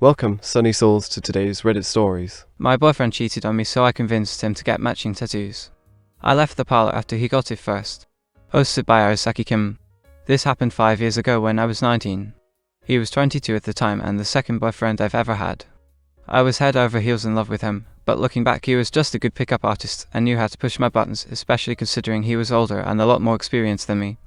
Welcome, Sunny Souls, to today's Reddit stories. My boyfriend cheated on me, so I convinced him to get matching tattoos. I left the parlor after he got it first. Hosted by Arisaki Kim. This happened 5 years ago when I was 19. He was 22 at the time and the second boyfriend I've ever had. I was head over heels in love with him, but looking back he was just a good pickup artist and knew how to push my buttons, especially considering he was older and a lot more experienced than me.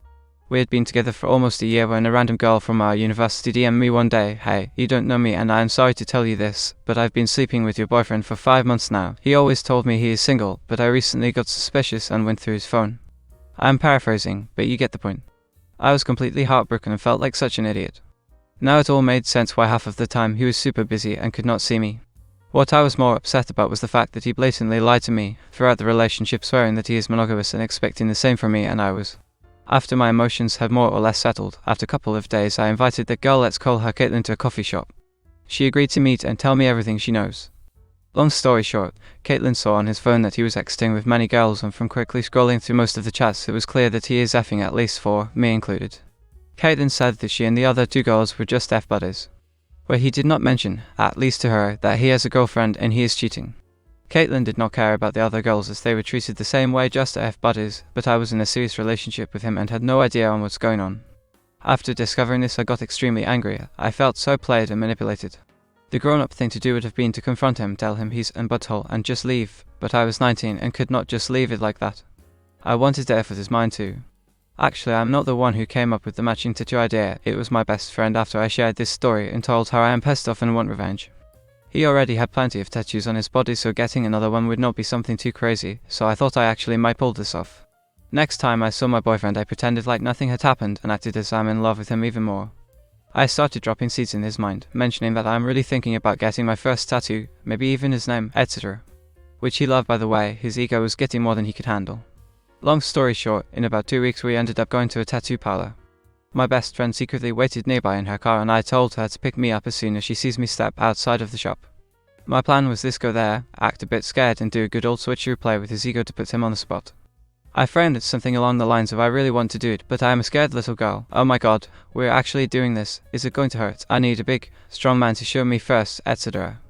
We had been together for almost a year when a random girl from our university DM'd me one day, "Hey, you don't know me and I am sorry to tell you this, but I've been sleeping with your boyfriend for 5 months now. He always told me he is single, but I recently got suspicious and went through his phone." I am paraphrasing, but you get the point. I was completely heartbroken and felt like such an idiot. Now it all made sense why half of the time he was super busy and could not see me. What I was more upset about was the fact that he blatantly lied to me throughout the relationship, swearing that he is monogamous and expecting the same from me, and I was. After my emotions had more or less settled, after a couple of days I invited the girl, let's call her Caitlin, to a coffee shop. She agreed to meet and tell me everything she knows. Long story short, Caitlin saw on his phone that he was texting with many girls, and from quickly scrolling through most of the chats it was clear that he is effing at least 4, me included. Caitlin said that she and the other 2 girls were just F buddies. Where he did not mention, at least to her, that he has a girlfriend and he is cheating. Caitlin did not care about the other girls as they were treated the same way, just F buddies, but I was in a serious relationship with him and had no idea on what's going on. After discovering this I got extremely angry. I felt so played and manipulated. The grown-up thing to do would have been to confront him, tell him he's an butthole and just leave, but I was 19 and could not just leave it like that. I wanted to F with his mind too. Actually, I'm not the one who came up with the matching tattoo idea, it was my best friend after I shared this story and told her I am pissed off and want revenge. He already had plenty of tattoos on his body, so getting another one would not be something too crazy, so I thought I actually might pull this off. Next time I saw my boyfriend I pretended like nothing had happened and acted as I'm in love with him even more. I started dropping seeds in his mind, mentioning that I'm really thinking about getting my first tattoo, maybe even his name, etc. Which he loved, by the way. His ego was getting more than he could handle. Long story short, in about 2 weeks we ended up going to a tattoo parlor. My best friend secretly waited nearby in her car and I told her to pick me up as soon as she sees me step outside of the shop. My plan was this: go there, act a bit scared and do a good old switcheroo play with his ego to put him on the spot. I framed it something along the lines of, I really want to do it, but I am a scared little girl. Oh my god, we're actually doing this. Is it going to hurt? I need a big, strong man to show me first, etc.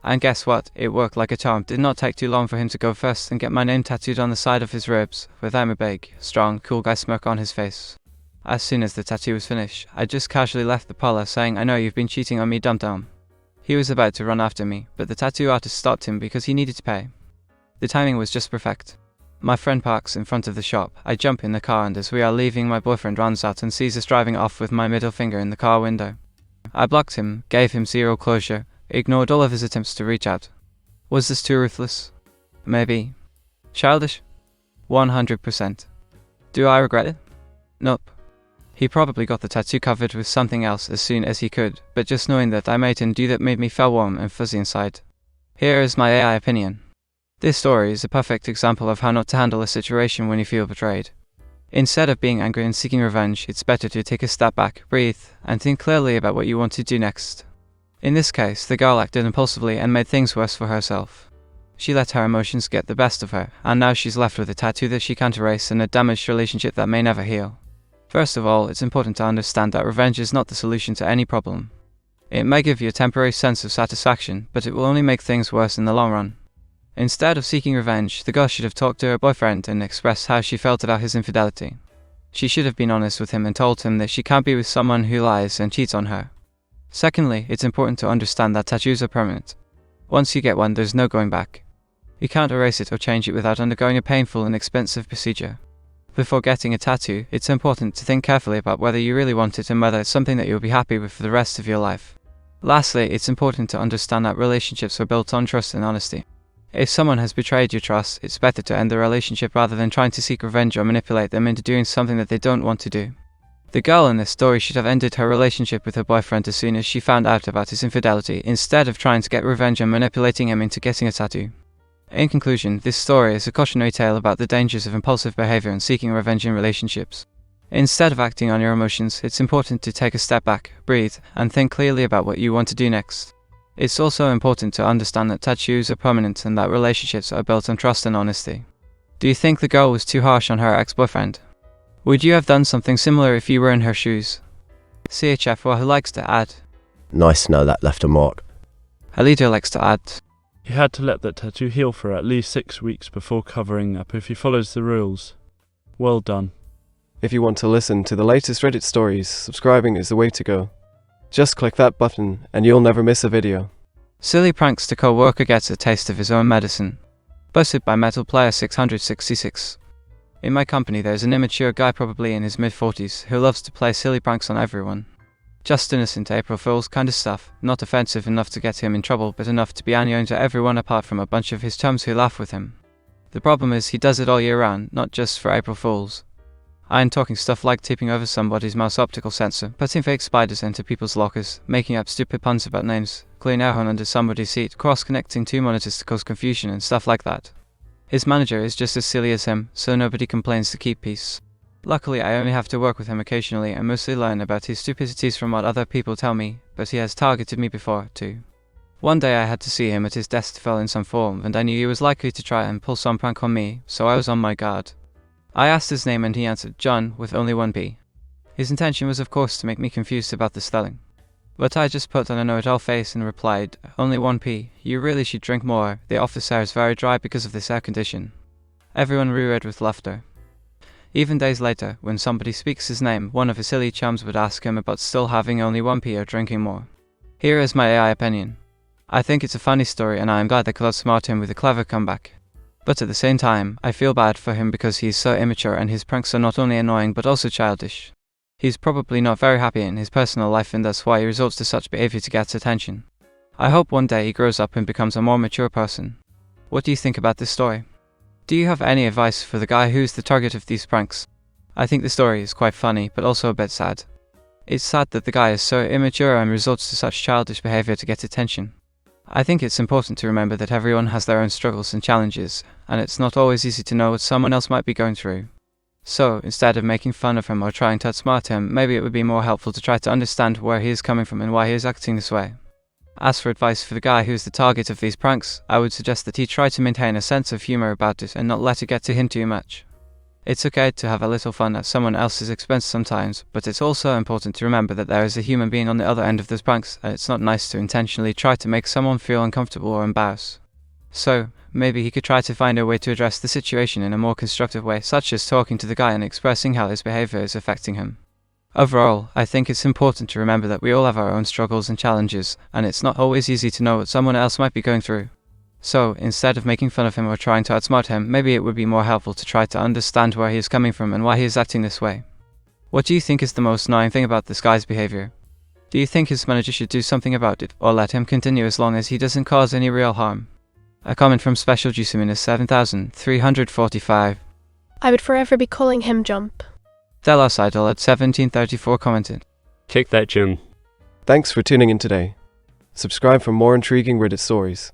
And guess what? It worked like a charm. Did not take too long for him to go first and get my name tattooed on the side of his ribs, with I'm a big, strong, cool guy smirk on his face. As soon as the tattoo was finished, I just casually left the parlor saying, I know you've been cheating on me, dum-dum. He was about to run after me, but the tattoo artist stopped him because he needed to pay. The timing was just perfect. My friend parks in front of the shop. I jump in the car and as we are leaving my boyfriend runs out and sees us driving off with my middle finger in the car window. I blocked him, gave him zero closure, ignored all of his attempts to reach out. Was this too ruthless? Maybe. Childish? 100%. Do I regret it? Nope. He probably got the tattoo covered with something else as soon as he could, but just knowing that I made him do that made me feel warm and fuzzy inside. Here is my AI opinion. This story is a perfect example of how not to handle a situation when you feel betrayed. Instead of being angry and seeking revenge, it's better to take a step back, breathe, and think clearly about what you want to do next. In this case, the girl acted impulsively and made things worse for herself. She let her emotions get the best of her, and now she's left with a tattoo that she can't erase and a damaged relationship that may never heal. First of all, it's important to understand that revenge is not the solution to any problem. It may give you a temporary sense of satisfaction, but it will only make things worse in the long run. Instead of seeking revenge, the girl should have talked to her boyfriend and expressed how she felt about his infidelity. She should have been honest with him and told him that she can't be with someone who lies and cheats on her. Secondly, it's important to understand that tattoos are permanent. Once you get one, there's no going back. You can't erase it or change it without undergoing a painful and expensive procedure. Before getting a tattoo, it's important to think carefully about whether you really want it and whether it's something that you'll be happy with for the rest of your life. Lastly, it's important to understand that relationships are built on trust and honesty. If someone has betrayed your trust, it's better to end the relationship rather than trying to seek revenge or manipulate them into doing something that they don't want to do. The girl in this story should have ended her relationship with her boyfriend as soon as she found out about his infidelity, instead of trying to get revenge and manipulating him into getting a tattoo. In conclusion, this story is a cautionary tale about the dangers of impulsive behavior and seeking revenge in relationships. Instead of acting on your emotions, it's important to take a step back, breathe, and think clearly about what you want to do next. It's also important to understand that tattoos are permanent and that relationships are built on trust and honesty. Do you think the girl was too harsh on her ex-boyfriend? Would you have done something similar if you were in her shoes? CHF, who likes to add. Nice to know that left a mark. Alito likes to add, He had to let that tattoo heal for at least 6 weeks before covering up if he follows the rules. Well done. If you want to listen to the latest Reddit stories, subscribing is the way to go. Just click that button and you'll never miss a video. Silly prankster co-worker gets a taste of his own medicine. Busted by Metal Player 666. In my company there's an immature guy probably in his mid-40s who loves to play silly pranks on everyone. Just innocent April Fool's kind of stuff, not offensive enough to get him in trouble but enough to be annoying to everyone apart from a bunch of his chums who laugh with him. The problem is he does it all year round, not just for April Fools. I'm talking stuff like tipping over somebody's mouse optical sensor, putting fake spiders into people's lockers, making up stupid puns about names, clearing air horn under somebody's seat, cross-connecting two monitors to cause confusion and stuff like that. His manager is just as silly as him, so nobody complains to keep peace. Luckily I only have to work with him occasionally and mostly learn about his stupidities from what other people tell me, but he has targeted me before, too. One day I had to see him at his desk to fill in some form and I knew he was likely to try and pull some prank on me, so I was on my guard. I asked his name and he answered John with only one P. His intention was of course to make me confused about the spelling. But I just put on a know-it-all face and replied, only one P, you really should drink more, the office air is very dry because of this air condition. Everyone roared with laughter. Even days later, when somebody speaks his name, one of his silly chums would ask him about still having only one P or drinking more. Here is my AI opinion. I think it's a funny story and I am glad they could outsmart him with a clever comeback. But at the same time, I feel bad for him because he is so immature and his pranks are not only annoying but also childish. He's probably not very happy in his personal life and that's why he resorts to such behavior to get attention. I hope one day he grows up and becomes a more mature person. What do you think about this story? Do you have any advice for the guy who's the target of these pranks? I think the story is quite funny but also a bit sad. It's sad that the guy is so immature and resorts to such childish behavior to get attention. I think it's important to remember that everyone has their own struggles and challenges, and it's not always easy to know what someone else might be going through. So, instead of making fun of him or trying to outsmart him, maybe it would be more helpful to try to understand where he is coming from and why he is acting this way. As for advice for the guy who is the target of these pranks, I would suggest that he try to maintain a sense of humor about it and not let it get to him too much. It's okay to have a little fun at someone else's expense sometimes, but it's also important to remember that there is a human being on the other end of those pranks, and it's not nice to intentionally try to make someone feel uncomfortable or embarrassed. So, maybe he could try to find a way to address the situation in a more constructive way, such as talking to the guy and expressing how his behavior is affecting him. Overall, I think it's important to remember that we all have our own struggles and challenges, and it's not always easy to know what someone else might be going through. So, instead of making fun of him or trying to outsmart him, maybe it would be more helpful to try to understand where he is coming from and why he is acting this way. What do you think is the most annoying thing about this guy's behavior? Do you think his manager should do something about it, or let him continue as long as he doesn't cause any real harm? A comment from Special Juicemin is 7345. I would forever be calling him Jump. Delos Idol at 1734 commented, Kick that, Jim. Thanks for tuning in today. Subscribe for more intriguing Reddit stories.